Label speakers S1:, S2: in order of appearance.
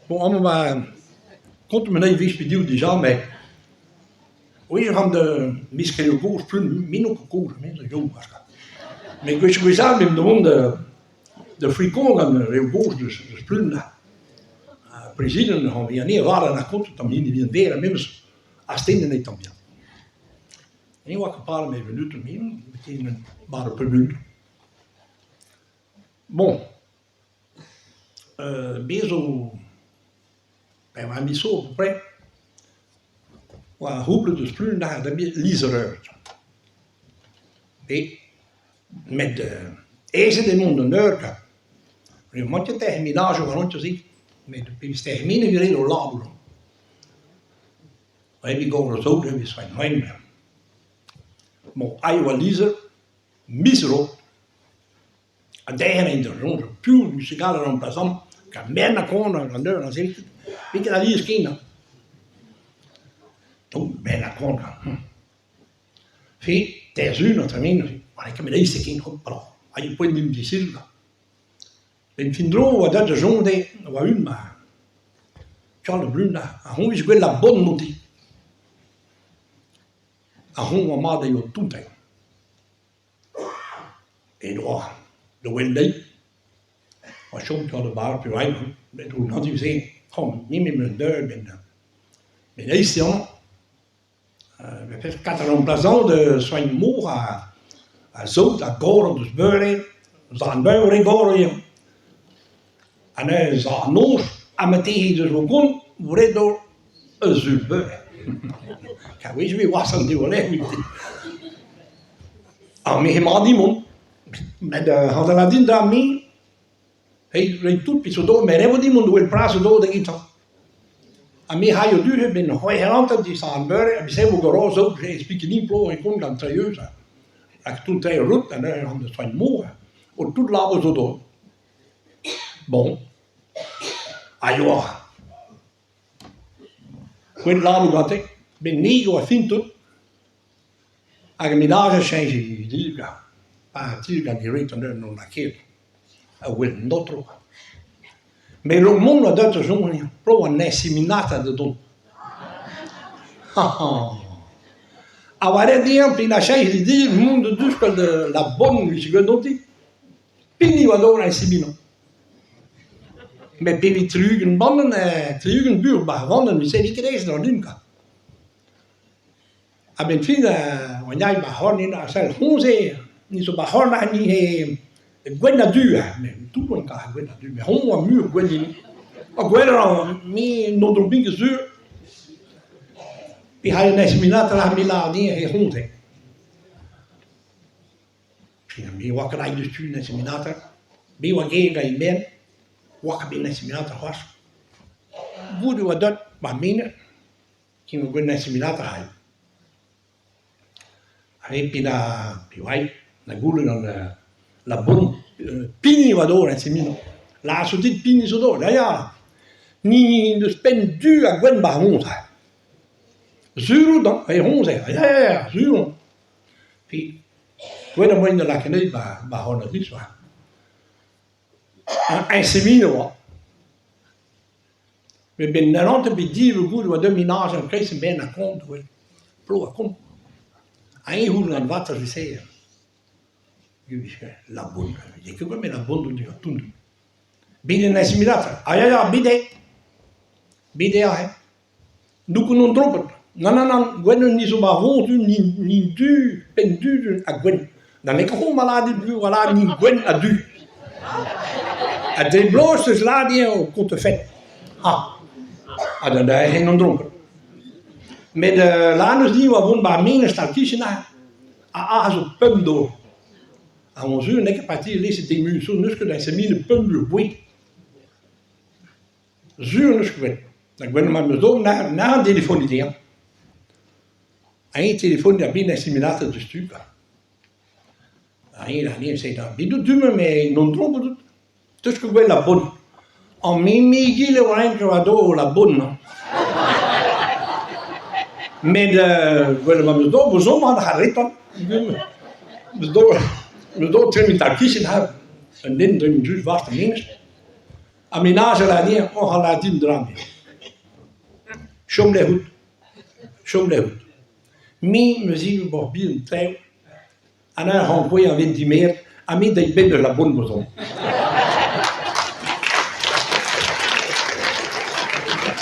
S1: Bon, allemaal komt me niet wist bedoeld die al mee. We gaan de misschien goos plun min ook goos mensen jong was. Maar ik wist we zaten met de frikon en de goos dus plun. President gaan we niet waren naar komt dan niet weer mensen als stenen niet dan. En ik was een paar minuten mee meteen een paar per minuut. Bon. Bezig bij mijn miso op près. Waar hoepelen dus plun daar de liezer uit. Met de ijzer in onder neurken. Je moet je tegen middag een rondje zien. Met de pils tegen mij weer in de label. Dan heb ik ook zo dat is van mijn. Maar hij was liezer misero. En tegen in de rond, puur muzikale remplaçant. Kan meer naar konen dan deur dan zeg ik. Weet je dat hier is kinderen? Toen ben ik gewoon gaan. Veel, tegen uur naar termijn, maar ik heb mijn eerste kind opgebracht. Als je point in die cirkel. Ik vind droog wat dat de zon deed, wat hun maar. Charles Bruna, hoe is wel la bonne motie? Hoe wat maar dat je doet. En dan, de wende. Als je op de bar op je wijn, dan had je gezegd, kom, niet met mijn deur binnen. Mijn eerste jongen. We hebben 4 remplaçants de soigne mots à zout, à gore, dus beurre, zijn buier gore. En hij zei noos, en meteen dus we kon, wordt door een zout beurre. Ik weet wie was dat die wel echt. En mij helemaal niemand, met de handeladien daarmee, hij doet iets door, maar hij wil niemand wil praten door de iets. En mij ga je duur binnen gooi hand die staan buiten en zijn we geroos ook ik spreek niet ploeg ik kom dan serieus aan. Ik toen 2 roet en dan hadden ze mogen. En toen laten we zo door. Bon. Ajo. Quel laten we dat ben 9 of 10 toen. En ik middag zijn ze die ja. Pa tirga direct en dan naar keer. En wil niet terug. Maar lo mondo dat is zo'n prova nesseminata de don. A varia tempi in ascesi di il mondo giusto la bonne secondo te. Quindi vado ora in Simino. Met baby trugen banden, trugen buurbaar wanden, we zijn niet gereisd naar Dunka. Ik ben vrienden, wanneer je bij haar in de cel gewoon zei, niet zo bij haar niet Guarda due, tu non cai, guarda due, ma un mio quelli, ma guarda mi non dormi che su, e hai un'esminata la Milani e honte. Mi wa krai dus tu un'esminata, mi wa gega in ben, wa ka bin un'esminata was. Vudu wa dat, ma mine, che non guarda un'esminata hai. Hai pina piwai, na gulu non la bonne pini vadora in Simino. La so dit pini so do, ja. Ni de spen du a gwen ba honta. Zuro dan, hij honta. Ja, zuro. Pi. Gwen mo in la canei ba hona dit wa. In Simino wa. We ben nante bedieve goed wat de minage en kreis ben na komt hoor. Pro kom. Ai hoe dan wat er zeggen. La bonne. Je kunt wel met la bonne doen doen. Binnen een simulator. Ah ja, bide. Bide ja. Doe non droppen. Non, gwen niet zo maar gewoon niet du, pen du a gwen. Dan ik gewoon maar laat die buur, voilà, niet gwen a du. Het is bloos, dus laat die op de vet. Ah, dan heb je non droppen. Met de laners die we gewoon bij menen staan kiezen naar. Ah, zo pump door. À mon jeu, n'est-ce pas parti laisser des munitions, nous que dans ces mines pommes de bois. Zuur nous que donc ben maar me zo naar een telefoon idee. Een telefoon die binnen simulator de stuk. Hij zei dan, wie doet me met non troppo doet. Dus que quella bonne. En mi gile wa anche vado la bonne. Met quella ma me zo zomaar gaan rijden. Dus door te met kiezen hebben. En dit doen dus was de minst. A mijn nagelanie, on gaat laten in drama. Chom le goed. Chom le goed. Mi, me zie je nog bien trouw. En dan gaan we aan 20 meer. En mi, dat ik ben de la bonne maison.